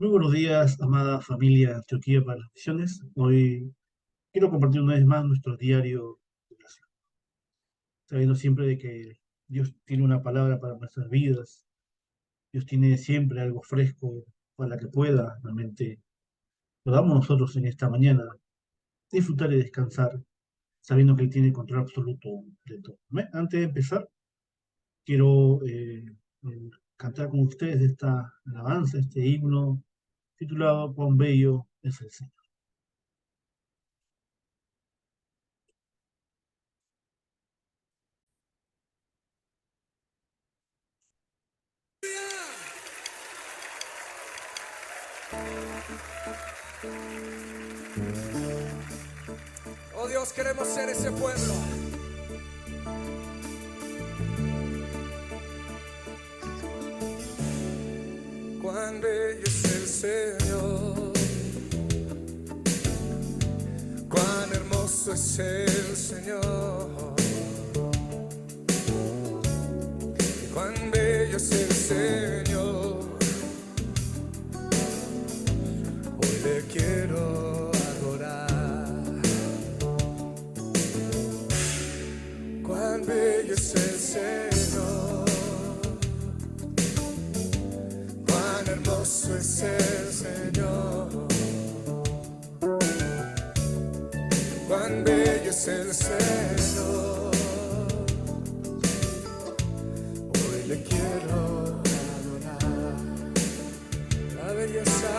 Muy buenos días, amada familia Antioquía para las Misiones. Hoy quiero compartir una vez más nuestro diario de oración, sabiendo siempre de que Dios tiene una palabra para nuestras vidas. Dios tiene siempre algo fresco para que pueda realmente podamos nosotros en esta mañana disfrutar y descansar, sabiendo que Él tiene control absoluto de todo. Amén. Antes de empezar, quiero cantar con ustedes esta alabanza, este himno titulado Cuán bello es el Señor. Oh Dios, queremos ser ese pueblo. Cuán bello es el Señor, cuán hermoso es el Señor, cuán bello es el Señor. Hoy le quiero adorar. Cuán bello es el Señor, cuán hermoso es el Señor, cuán bello es el Señor. Hoy le quiero adorar. La belleza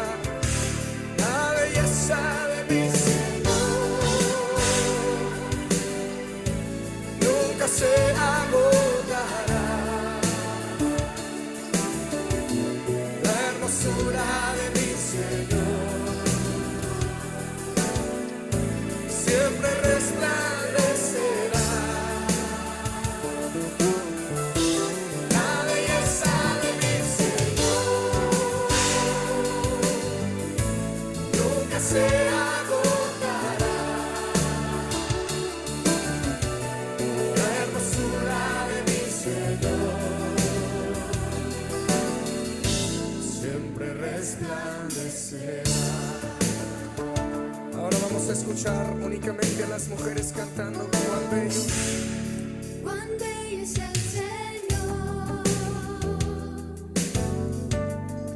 de mi Señor nunca se agotará. La hermosura de mi Señor siempre resplandecerá. La belleza de mi Señor nunca se agotará. La hermosura de mi Señor siempre resplandecerá. Ahora vamos a escuchar únicamente a las mujeres cantando cuán bello. Cuán bello es el Señor,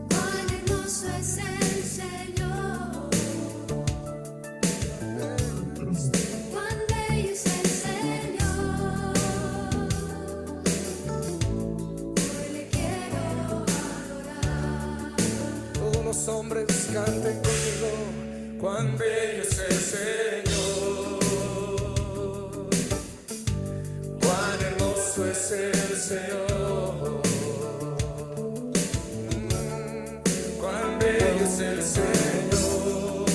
cuán hermoso es el Señor, cuán bello es el Señor. Hoy le quiero adorar. Todos los hombres canten conmigo. Cuán bello es el Señor, cuán hermoso es el Señor, cuán bello es el Señor.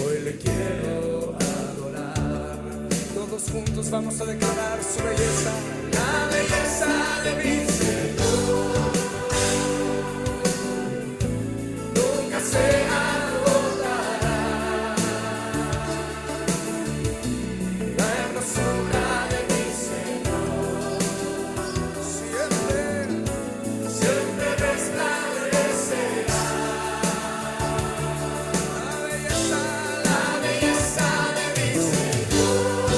Hoy le quiero adorar. Todos juntos vamos a declarar su belleza. La belleza de mi Señor nunca se agotará. La hermosura de mi Señor siempre, siempre resplandecerá. La belleza de mi Señor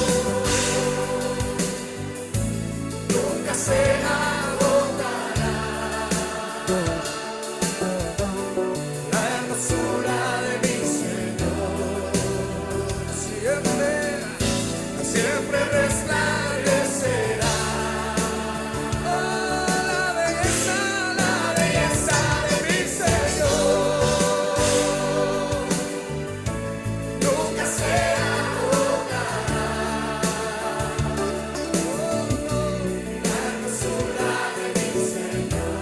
nunca se agotará. La hermosura de mi Señor siempre, siempre resplandecerá. Oh, la belleza de mi Señor nunca se agotará. Oh, la hermosura de mi Señor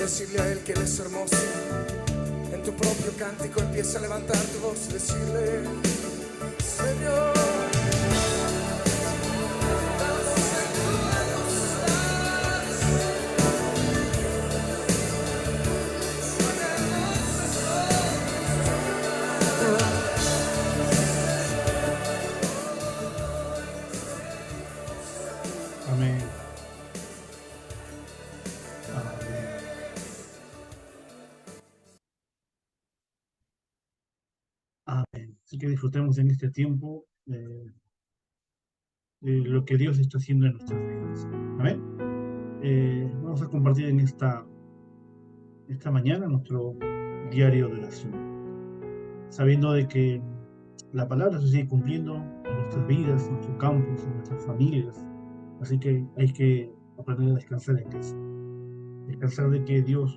decirle a Él que Él es hermoso. En tu propio cántico empieza a levantar tu voz y decirle: Señor, Amén. Amén. Amén. Así que disfrutemos en este tiempo de lo que Dios está haciendo en nuestras vidas. Amén. Vamos a compartir en esta mañana nuestro diario de oración, sabiendo de que la palabra se sigue cumpliendo en nuestras vidas, en nuestros campos, en nuestras familias. Así que hay que aprender a descansar en eso. Descansar de que Dios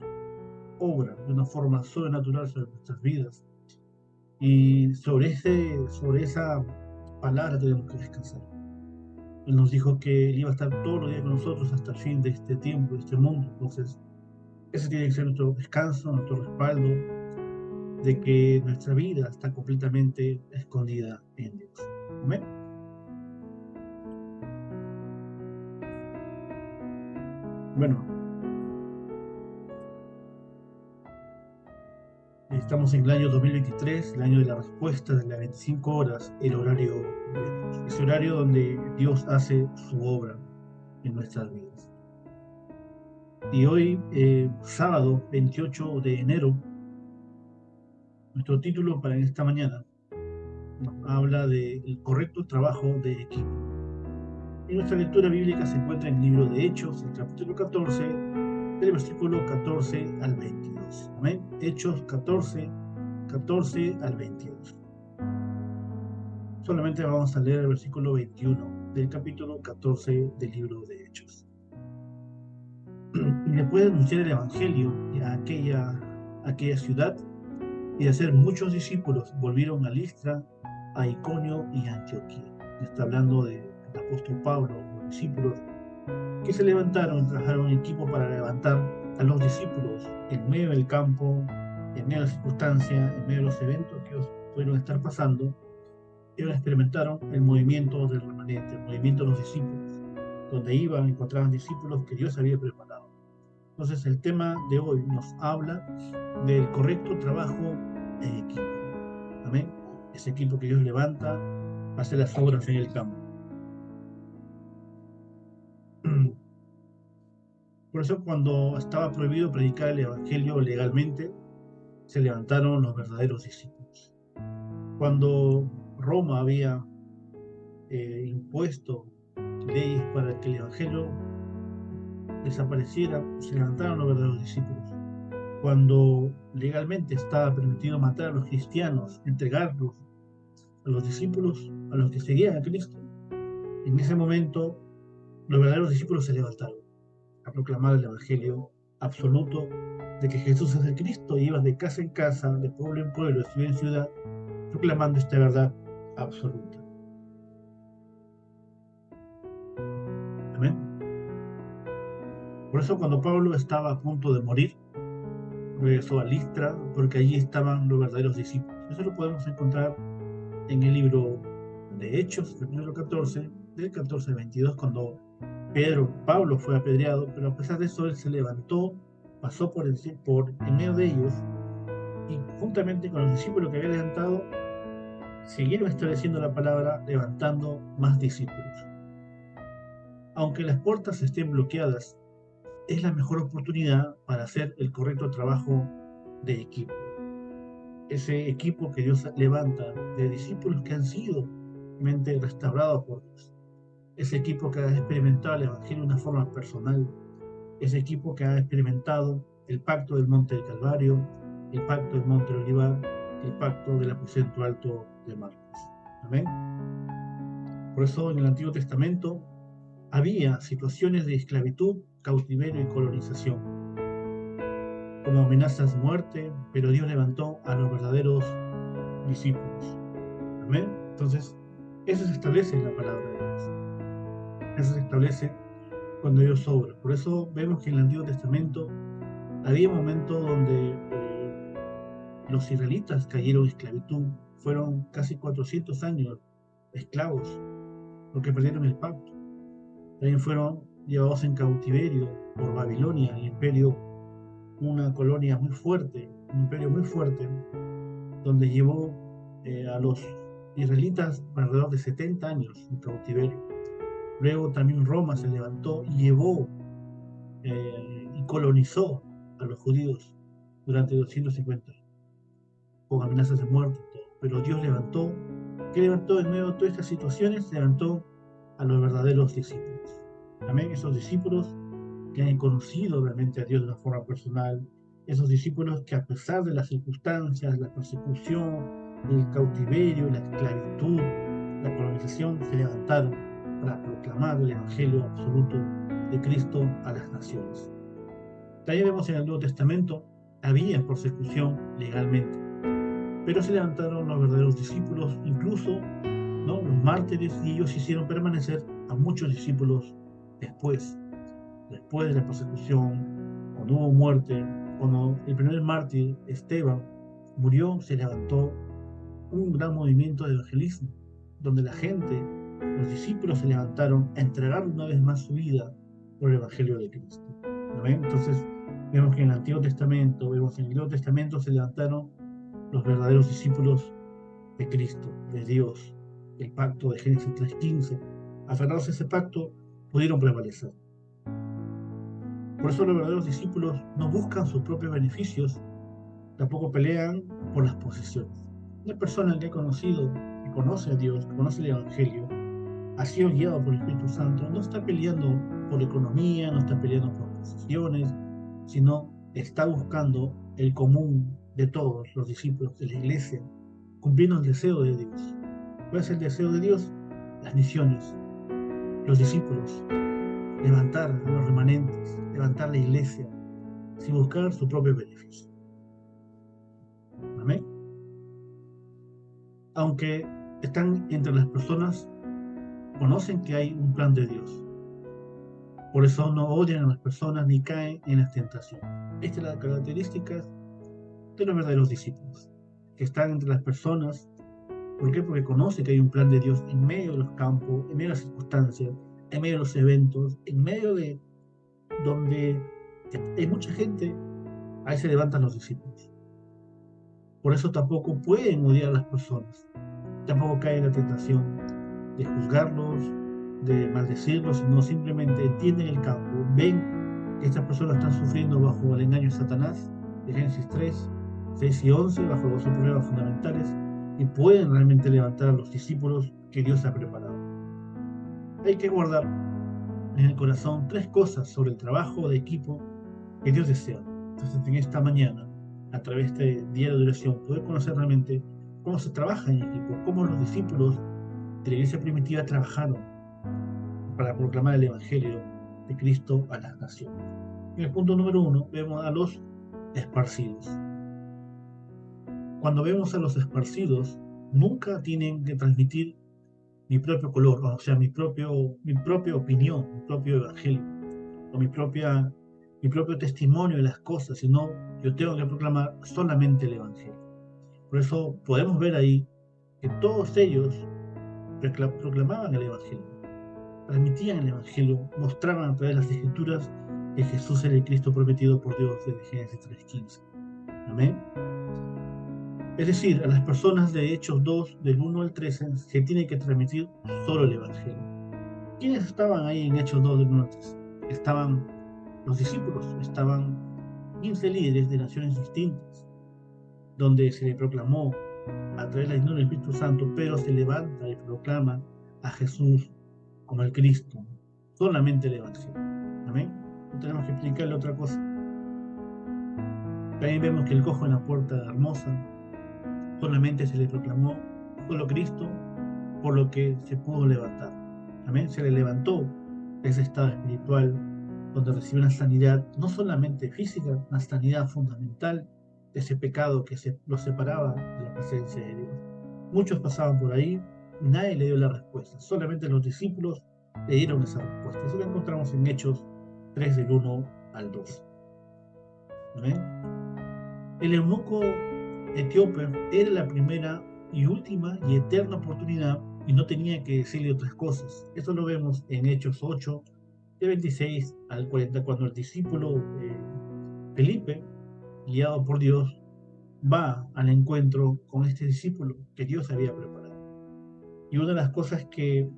obra de una forma sobrenatural sobre nuestras vidas. Y sobre esa palabra tenemos que descansar. Él nos dijo que Él iba a estar todos los días con nosotros hasta el fin de este tiempo, de este mundo. Entonces, ese tiene que ser nuestro descanso, nuestro respaldo, de que nuestra vida está completamente escondida en Dios. Amén. Bueno, estamos en el año 2023, el año de la respuesta de las 25 horas, el horario de Dios. Ese horario donde Dios hace su obra en nuestras vidas. Y hoy, sábado 28 de enero, nuestro título para esta mañana nos habla del correcto trabajo de equipo. Y nuestra lectura bíblica se encuentra en el libro de Hechos, el capítulo 14, del versículo 14 al 22. Amén. Hechos 14 al 22. Solamente vamos a leer el versículo 21 del capítulo 14 del libro de Hechos. Y después de anunciar el evangelio a aquella ciudad y de hacer muchos discípulos, volvieron a Listra, a Iconio y a Antioquía. Está hablando del apóstol Pablo, los discípulos que se levantaron y trabajaron en equipo para levantar a los discípulos en medio del campo, en medio de las circunstancias, en medio de los eventos que ellos pudieron estar pasando. Ellos experimentaron el movimiento del remanente, el movimiento de los discípulos, donde iban, encontraban discípulos que Dios había preparado. Entonces el tema de hoy nos habla del correcto trabajo en equipo. Amén. Ese equipo que Dios levanta para hacer las obras en el campo. Por eso, cuando estaba prohibido predicar el evangelio legalmente, se levantaron los verdaderos discípulos. Cuando Roma había impuesto leyes para que el evangelio desapareciera, se levantaron los verdaderos discípulos. Cuando legalmente estaba permitido matar a los cristianos, entregarlos a los discípulos, a los que seguían a Cristo, en ese momento los verdaderos discípulos se levantaron a proclamar el evangelio absoluto de que Jesús es el Cristo, y iban de casa en casa, de pueblo en pueblo, de ciudad en ciudad, proclamando esta verdad absoluta. Amén. Por eso, cuando Pablo estaba a punto de morir, regresó a Listra, porque allí estaban los verdaderos discípulos. Eso lo podemos encontrar en el libro de Hechos, capítulo 14, del 14 al 22, cuando Pablo fue apedreado, pero a pesar de eso él se levantó, pasó por en medio de ellos, y juntamente con los discípulos que había levantado, siguieron estableciendo la palabra, levantando más discípulos. Aunque las puertas estén bloqueadas, es la mejor oportunidad para hacer el correcto trabajo de equipo. Ese equipo que Dios levanta de discípulos que han sido realmente restaurados por Dios. Ese equipo que ha experimentado el evangelio de una forma personal. Ese equipo que ha experimentado el pacto del monte del Calvario, el pacto del monte del Olivar, el pacto del aposento alto de Marcos. Amén. Por eso en el Antiguo Testamento había situaciones de esclavitud, cautiverio y colonización, como amenazas de muerte, pero Dios levantó a los verdaderos discípulos. Amén. Entonces, eso se establece en la palabra de Dios. Eso se establece cuando Dios obra. Por eso vemos que en el Antiguo Testamento Había momentos donde los israelitas cayeron en esclavitud, fueron casi 400 años esclavos, porque perdieron el pacto. También fueron llevados en cautiverio por Babilonia, el imperio, una colonia muy fuerte, un imperio muy fuerte, donde llevó a los israelitas alrededor de 70 años en cautiverio. Luego también Roma se levantó y llevó y colonizó a los judíos durante 250 años, con amenazas de muerte y todo. Pero Dios levantó, ¿qué levantó en medio de todas estas situaciones? Levantó a los verdaderos discípulos. Amén, esos discípulos que han conocido realmente a Dios de una forma personal, esos discípulos que a pesar de las circunstancias, la persecución, el cautiverio, la esclavitud, la colonización, se levantaron para proclamar el Evangelio absoluto de Cristo a las naciones. También vemos en el Nuevo Testamento, había persecución legalmente, pero se levantaron los verdaderos discípulos, incluso, ¿no?, los mártires, y ellos hicieron permanecer a muchos discípulos después de la persecución, cuando hubo muerte, cuando el primer mártir, Esteban, murió, se levantó un gran movimiento de evangelismo, donde la gente, los discípulos se levantaron a entregar una vez más su vida por el Evangelio de Cristo. ¿No ven? Entonces, vemos que en el Antiguo Testamento, vemos en el Nuevo Testamento se levantaron los verdaderos discípulos de Cristo, de Dios, el pacto de Génesis 3:15. Aferrados a ese pacto, pudieron prevalecer. Por eso los verdaderos discípulos no buscan sus propios beneficios, tampoco pelean por las posesiones. Una persona que ha conocido, que conoce a Dios, que conoce el Evangelio, ha sido guiado por el Espíritu Santo, no está peleando por economía, no está peleando por posesiones, sino está buscando el común de todos los discípulos de la iglesia, cumpliendo el deseo de Dios. ¿Cuál es el deseo de Dios? Las misiones, los discípulos, levantar a los remanentes, levantar la iglesia, sin buscar su propio beneficio. Amén. Aunque están entre las personas, conocen que hay un plan de Dios. Por eso no odian a las personas ni caen en las tentaciones. Esta es la característica de los verdaderos discípulos, que están entre las personas. ¿Por qué? Porque conocen que hay un plan de Dios en medio de los campos, en medio de las circunstancias, en medio de los eventos, en medio de donde hay mucha gente, ahí se levantan los discípulos. Por eso tampoco pueden odiar a las personas, tampoco caen en la tentación de juzgarlos, de maldecirlos, sino simplemente entienden el campo, ven que estas personas están sufriendo bajo el engaño de Satanás, de Génesis 3, 6 y 11, bajo los problemas fundamentales, y pueden realmente levantar a los discípulos que Dios ha preparado. Hay que guardar en el corazón 3 cosas sobre el trabajo de equipo que Dios desea. Entonces, en esta mañana, a través de este diario de oración, poder conocer realmente cómo se trabaja en equipo, cómo los discípulos de la iglesia primitiva trabajaron para proclamar el Evangelio de Cristo a las naciones. En el punto número 1, vemos a los esparcidos. Cuando vemos a los esparcidos, nunca tienen que transmitir mi propio color, o sea, mi propia opinión, mi propio evangelio, o mi propio testimonio de las cosas, sino yo tengo que proclamar solamente el evangelio. Por eso podemos ver ahí que todos ellos proclamaban el evangelio, transmitían el evangelio, mostraban a través de las escrituras que Jesús era el Cristo prometido por Dios desde Génesis 3:15. Amén. Es decir, a las personas de Hechos 2, del 1 al 13, se tiene que transmitir solo el Evangelio. ¿Quiénes estaban ahí en Hechos 2, del 1 al 13? Estaban los discípulos, estaban 15 líderes de naciones distintas, donde se le proclamó a través de la ayuda del Espíritu Santo, pero se levanta y proclama a Jesús como el Cristo, solamente el Evangelio. Amén. No tenemos que explicarle otra cosa. También vemos que el cojo en la puerta hermosa, solamente se le proclamó solo Cristo, por lo que se pudo levantar. Amén. Se le levantó ese estado espiritual donde recibió una sanidad, no solamente física, una sanidad fundamental de ese pecado que lo separaba de la presencia de Dios. Muchos pasaban por ahí y nadie le dio la respuesta. Solamente los discípulos le dieron esa respuesta. Eso lo encontramos en Hechos 3, del 1 al 2. ¿Amén? El eunuco etíope era la primera y última y eterna oportunidad y no tenía que decirle otras cosas. Eso lo vemos en Hechos 8, de 26 al 40, cuando el discípulo Felipe, guiado por Dios, va al encuentro con este discípulo que Dios había preparado. Y una de las cosas que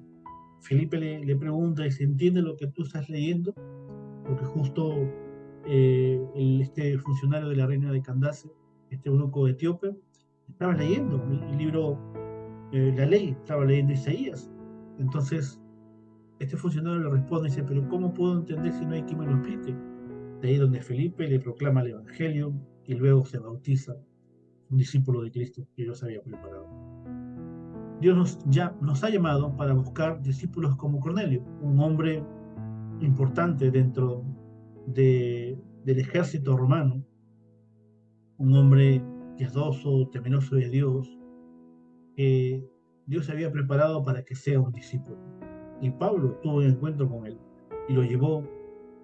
Felipe le pregunta es: ¿entiende lo que tú estás leyendo? Porque justo este funcionario de la reina de Candace, este eunuco etíope, estaba leyendo el libro, la ley, estaba leyendo Isaías. Entonces, este funcionario le responde y dice: ¿pero cómo puedo entender si no hay quien me lo explique? De ahí donde Felipe le proclama el Evangelio y luego se bautiza un discípulo de Cristo que Dios había preparado. Dios nos ha llamado para buscar discípulos como Cornelio, un hombre importante dentro del ejército romano, un hombre piadoso, temeroso de Dios, que Dios había preparado para que sea un discípulo. Y Pablo tuvo un encuentro con él y lo llevó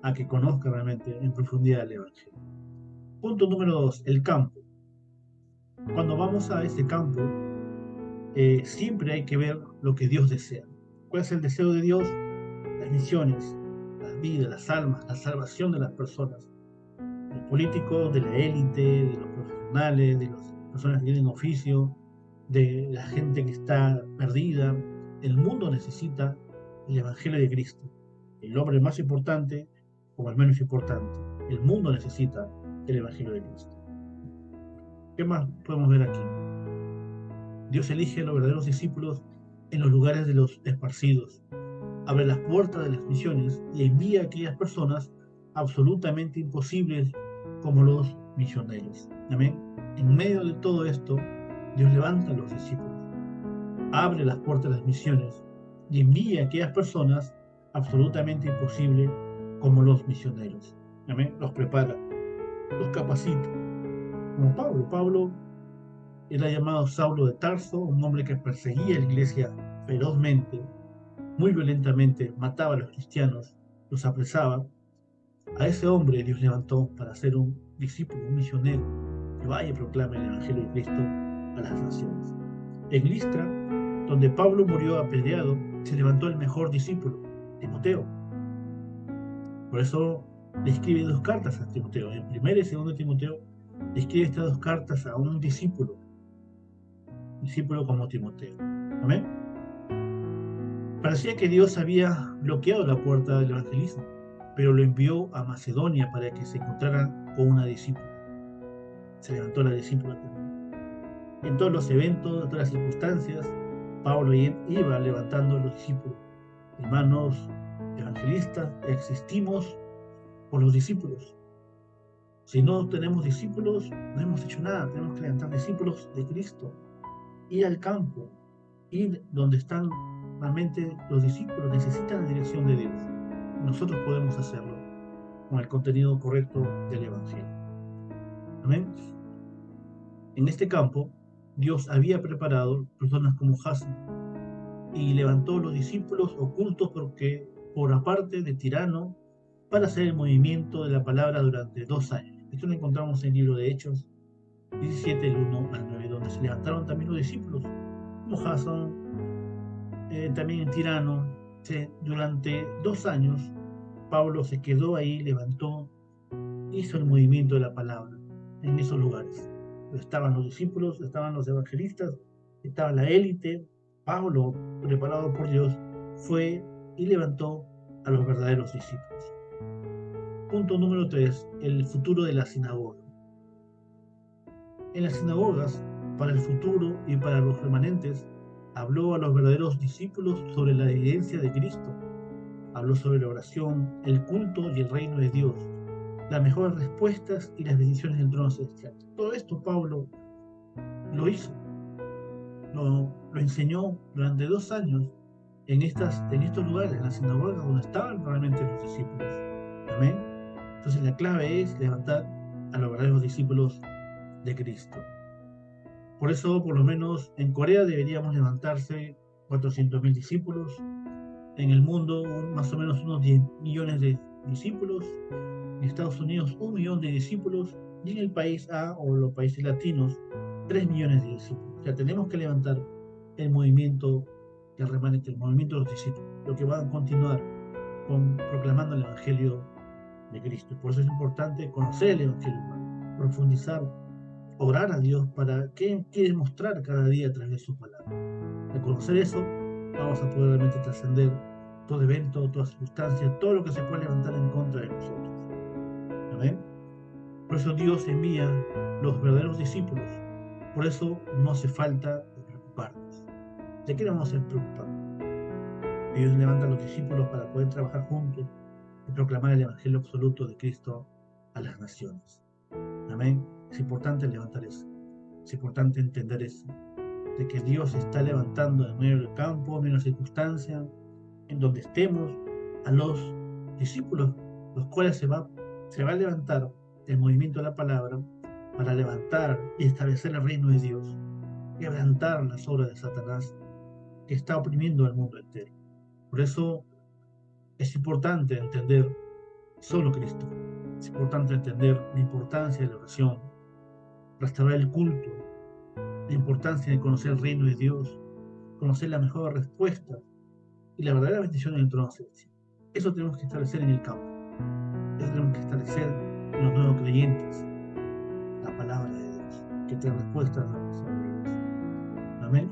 a que conozca realmente en profundidad el Evangelio. Punto número 2, el campo. Cuando vamos a ese campo, siempre hay que ver lo que Dios desea. ¿Cuál es el deseo de Dios? Las misiones, las vidas, las almas, la salvación de las personas, de los políticos, de la élite, de los profesionales, de las personas que tienen oficio, de la gente que está perdida. El mundo necesita el Evangelio de Cristo. El hombre más importante como el menos importante. El mundo necesita el Evangelio de Cristo. ¿Qué más podemos ver aquí? Dios elige a los verdaderos discípulos en los lugares de los esparcidos, abre las puertas de las misiones y envía a aquellas personas absolutamente imposibles como los misioneros. Amén. En medio de todo esto, Dios levanta a los discípulos, abre las puertas de las misiones y envía a aquellas personas absolutamente imposibles como los misioneros. Amén. Los prepara, los capacita. Como Pablo. Pablo era llamado Saulo de Tarso, un hombre que perseguía a la iglesia ferozmente, muy violentamente, mataba a los cristianos, los apresaba. A ese hombre Dios levantó para ser un discípulo, un misionero, que vaya y proclame el Evangelio de Cristo a las naciones. En Listra, donde Pablo murió apedreado, se levantó el mejor discípulo, Timoteo. Por eso le escribe 2 cartas a Timoteo. En 1 y 2 Timoteo le escribe estas 2 cartas a un discípulo como Timoteo. Amén. Parecía que Dios había bloqueado la puerta del evangelismo, pero lo envió a Macedonia para que se encontrara con una discípula. Se levantó la discípula también. En todos los eventos, en todas las circunstancias, Pablo iba levantando a los discípulos. Hermanos evangelistas, existimos por los discípulos. Si no tenemos discípulos, no hemos hecho nada. Tenemos que levantar discípulos de Cristo. Ir al campo, ir donde están realmente los discípulos, necesitan la dirección de Dios. Nosotros podemos hacerlo con el contenido correcto del Evangelio. Amén. En este campo, Dios había preparado personas como Jason y levantó los discípulos ocultos por aparte de Tirano para hacer el movimiento de la palabra durante 2 años. Esto lo encontramos en el libro de Hechos 17, del 1 al 9, donde se levantaron también los discípulos, como Jason, también en Tirano. Durante 2 años, Pablo se quedó ahí, levantó, hizo el movimiento de la palabra en esos lugares. Estaban los discípulos, estaban los evangelistas, estaba la élite. Pablo, preparado por Dios, fue y levantó a los verdaderos discípulos. Punto número 3, el futuro de la sinagoga. En las sinagogas, para el futuro y para los remanentes, habló a los verdaderos discípulos sobre la evidencia de Cristo. Habló sobre la oración, el culto y el reino de Dios, las mejores respuestas y las bendiciones del trono celestial. Todo esto Pablo lo hizo, lo enseñó durante 2 años en estos lugares, en las sinagogas donde estaban realmente los discípulos. Amén. Entonces la clave es levantar a los verdaderos discípulos de Cristo. Por eso, por lo menos en Corea deberíamos levantarse 400.000 discípulos. En el mundo, más o menos unos 10 millones de discípulos. En Estados Unidos, 1 millón de discípulos. y en el país A o los países latinos, 3 millones de discípulos. O sea, tenemos que levantar el movimiento, el remanente, el movimiento de los discípulos, lo que va a continuar proclamando el Evangelio de Cristo. Por eso es importante conocer el Evangelio, profundizar, orar a Dios para qué quiere mostrar cada día a través de su palabra. Al conocer eso, vamos a poder realmente trascender todo evento, toda circunstancia, todo lo que se puede levantar en contra de nosotros. Amén. Por eso Dios envía los verdaderos discípulos. Por eso no hace falta preocuparnos. ¿De qué nos vamos a preocupar? Dios levanta a los discípulos para poder trabajar juntos y proclamar el Evangelio absoluto de Cristo a las naciones. Amén. Es importante levantar eso. Es importante entender eso. De que Dios está levantando en medio del campo, en medio de la circunstancia, en donde estemos, a los discípulos, los cuales se va a levantar el movimiento de la palabra para levantar y establecer el reino de Dios, quebrantar las obras de Satanás que está oprimiendo al mundo entero. Por eso es importante entender solo Cristo. Es importante entender la importancia de la oración, restaurar el culto, la importancia de conocer el reino de Dios, conocer la mejor respuesta y la verdadera bendición en el trono celestial. Eso tenemos que establecer en el campo. Eso tenemos que establecer en los nuevos creyentes. La palabra de Dios, que te respuesta a nuestras vidas. Amén.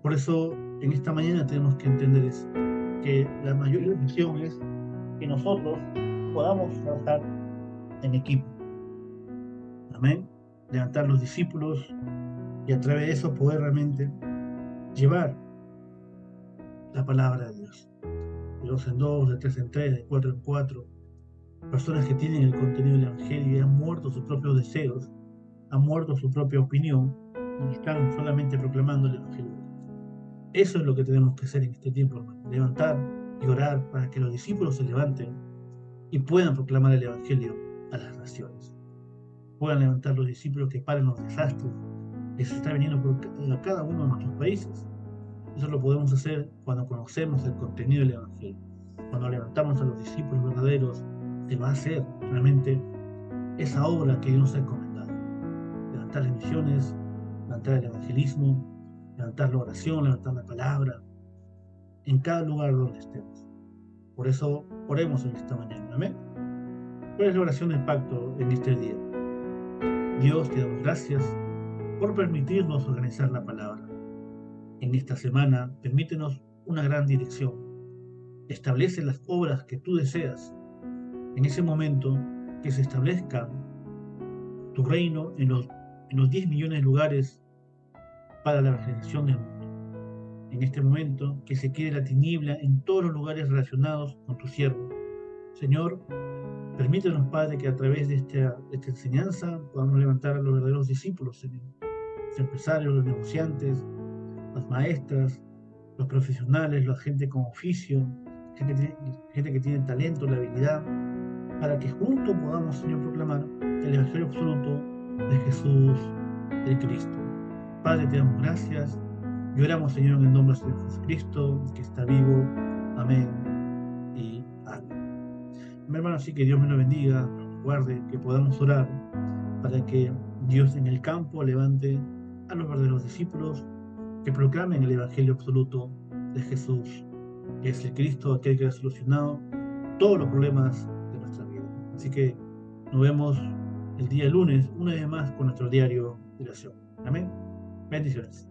Por eso, en esta mañana tenemos que entender eso, que la mayor ilusión es que nosotros podamos trabajar en equipo. Amén. Levantar los discípulos y a través de eso poder realmente llevar la palabra de Dios. De 2 en 2, de 3 en 3, de 4 en 4. Personas que tienen el contenido del Evangelio y han muerto sus propios deseos, han muerto su propia opinión y están solamente proclamando el Evangelio. Eso es lo que tenemos que hacer en este tiempo, hermano. Levantar y orar para que los discípulos se levanten y puedan proclamar el Evangelio a las naciones. Puedan levantar los discípulos que paren los desastres que se está viniendo por cada uno de nuestros países. Eso lo podemos hacer cuando conocemos el contenido del Evangelio. Cuando levantamos a los discípulos verdaderos, se va a hacer realmente esa obra que Dios nos ha encomendado. Levantar las misiones, levantar el evangelismo, levantar la oración, levantar la palabra, en cada lugar donde estemos. Por eso oremos en esta mañana. Amén. ¿Cuál es la oración del pacto en este día? Dios, te damos gracias por permitirnos organizar la palabra. En esta semana, permítenos una gran dirección. Establece las obras que tú deseas. En ese momento, que se establezca tu reino en los 10 millones de lugares para la evangelización del mundo. En este momento, que se quede la tiniebla en todos los lugares relacionados con tu siervo. Señor, permítenos, Padre, que a través de esta enseñanza podamos levantar a los verdaderos discípulos, Señor. Los empresarios, los negociantes, las maestras, los profesionales, la gente con oficio, gente que tiene el talento, la habilidad, para que juntos podamos, Señor, proclamar el Evangelio absoluto de Jesús, de Cristo. Padre, te damos gracias y oramos, Señor, en el nombre de Jesucristo, que está vivo. Amén y amén. Mi hermano, así que Dios me lo bendiga, nos guarde, que podamos orar para que Dios en el campo levante a los verdaderos discípulos que proclamen el Evangelio absoluto de Jesús, que es el Cristo, aquel que ha solucionado todos los problemas de nuestra vida. Así que nos vemos el día lunes, una vez más, con nuestro diario de oración. Amén. Bendiciones.